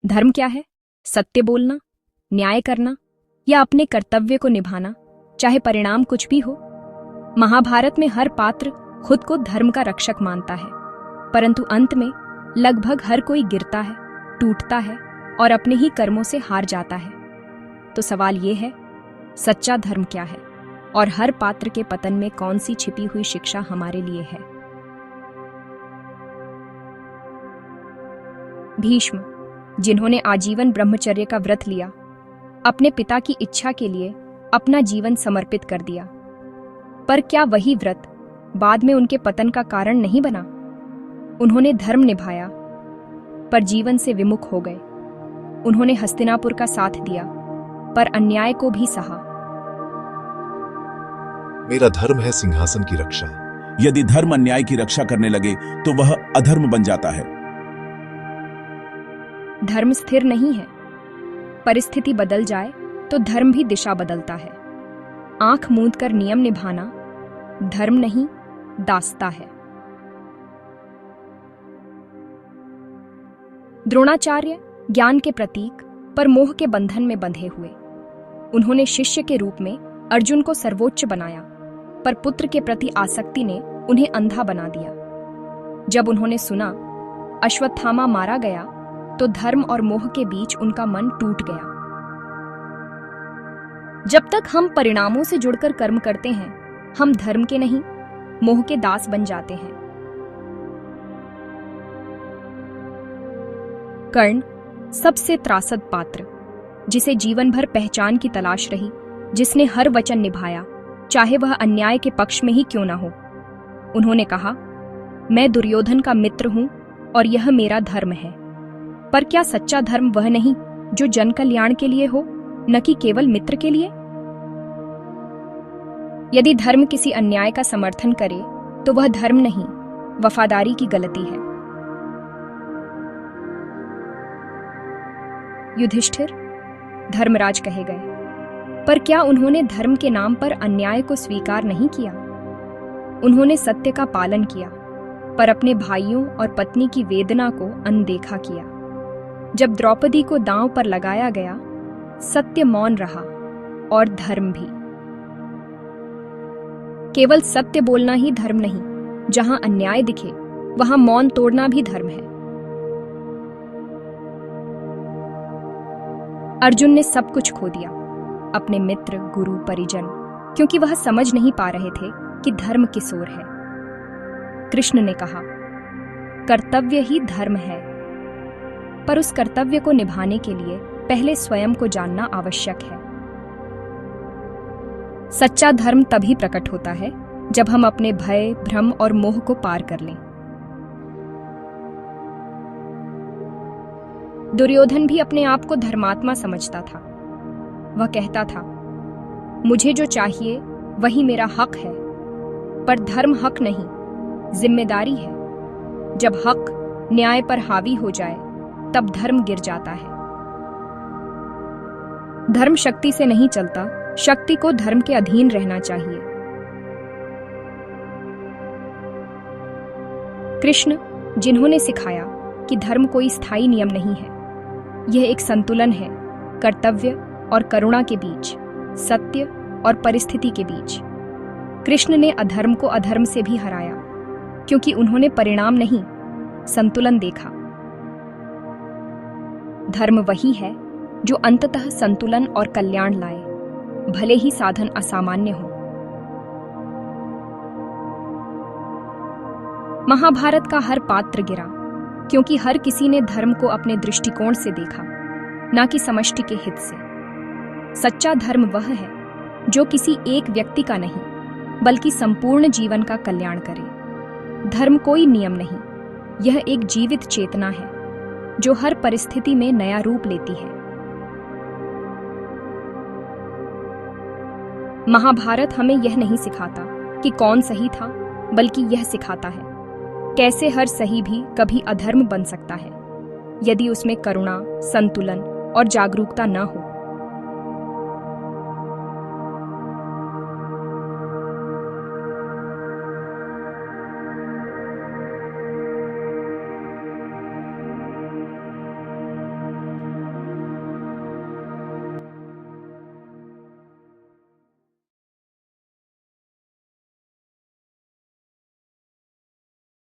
धर्म क्या है? सत्य बोलना, न्याय करना या अपने कर्तव्य को निभाना, चाहे परिणाम कुछ भी हो। महाभारत में हर पात्र खुद को धर्म का रक्षक मानता है, परंतु अंत में लगभग हर कोई गिरता है, टूटता है और अपने ही कर्मों से हार जाता है। तो सवाल ये है, सच्चा धर्म क्या है और हर पात्र के पतन में कौन सी छिपी हुई शिक्षा हमारे लिए है? भीष्म, जिन्होंने आजीवन ब्रह्मचर्य का व्रत लिया, अपने पिता की इच्छा के लिए अपना जीवन समर्पित कर दिया, पर क्या वही व्रत बाद में उनके पतन का कारण नहीं बना? उन्होंने धर्म निभाया पर जीवन से विमुख हो गए। उन्होंने हस्तिनापुर का साथ दिया पर अन्याय को भी सहा। मेरा धर्म है सिंहासन की रक्षा। यदि धर्म अन्याय की रक्षा करने लगे तो वह अधर्म बन जाता है। धर्म स्थिर नहीं है, परिस्थिति बदल जाए तो धर्म भी दिशा बदलता है। आंख मूंद कर नियम निभाना धर्म नहीं, दास्ता है। द्रोणाचार्य ज्ञान के प्रतीक पर मोह के बंधन में बंधे हुए। उन्होंने शिष्य के रूप में अर्जुन को सर्वोच्च बनाया, पर पुत्र के प्रति आसक्ति ने उन्हें अंधा बना दिया। जब उन्होंने सुना अश्वत्थामा मारा गया तो धर्म और मोह के बीच उनका मन टूट गया। जब तक हम परिणामों से जुड़कर कर्म करते हैं, हम धर्म के नहीं, मोह के दास बन जाते हैं। कर्ण, सबसे त्रासद पात्र, जिसे जीवन भर पहचान की तलाश रही, जिसने हर वचन निभाया, चाहे वह अन्याय के पक्ष में ही क्यों ना हो। उन्होंने कहा, मैं दुर्योधन का मित्र हूं और यह मेरा धर्म है। पर क्या सच्चा धर्म वह नहीं जो जन कल्याण के लिए हो, न कि केवल मित्र के लिए? यदि धर्म किसी अन्याय का समर्थन करे तो वह धर्म नहीं, वफादारी की गलती है। युधिष्ठिर धर्मराज कहे गए, पर क्या उन्होंने धर्म के नाम पर अन्याय को स्वीकार नहीं किया? उन्होंने सत्य का पालन किया, पर अपने भाइयों और पत्नी की वेदना को अनदेखा किया। जब द्रौपदी को दांव पर लगाया गया, सत्य मौन रहा और धर्म भी। केवल सत्य बोलना ही धर्म नहीं, जहां अन्याय दिखे वहां मौन तोड़ना भी धर्म है। अर्जुन ने सब कुछ खो दिया, अपने मित्र, गुरु, परिजन, क्योंकि वह समझ नहीं पा रहे थे कि धर्म किस ओर है। कृष्ण ने कहा, कर्तव्य ही धर्म है, पर उस कर्तव्य को निभाने के लिए पहले स्वयं को जानना आवश्यक है। सच्चा धर्म तभी प्रकट होता है जब हम अपने भय, भ्रम और मोह को पार कर लें। दुर्योधन भी अपने आप को धर्मात्मा समझता था। वह कहता था, मुझे जो चाहिए वही मेरा हक है, पर धर्म हक नहीं, जिम्मेदारी है। जब हक न्याय पर हावी हो जाए तब धर्म गिर जाता है। धर्म शक्ति से नहीं चलता, शक्ति को धर्म के अधीन रहना चाहिए। कृष्ण, जिन्होंने सिखाया कि धर्म कोई स्थायी नियम नहीं है, यह एक संतुलन है, कर्तव्य और करुणा के बीच, सत्य और परिस्थिति के बीच। कृष्ण ने अधर्म को अधर्म से भी हराया, क्योंकि उन्होंने परिणाम नहीं, संतुलन देखा। धर्म वही है जो अंततः संतुलन और कल्याण लाए, भले ही साधन असामान्य हो। महाभारत का हर पात्र गिरा, क्योंकि हर किसी ने धर्म को अपने दृष्टिकोण से देखा, ना कि समष्टि के हित से। सच्चा धर्म वह है जो किसी एक व्यक्ति का नहीं, बल्कि संपूर्ण जीवन का कल्याण करे। धर्म कोई नियम नहीं, यह एक जीवित चेतना है जो हर परिस्थिति में नया रूप लेती है। महाभारत हमें यह नहीं सिखाता कि कौन सही था, बल्कि यह सिखाता है कैसे हर सही भी कभी अधर्म बन सकता है, यदि उसमें करुणा, संतुलन और जागरूकता न हो।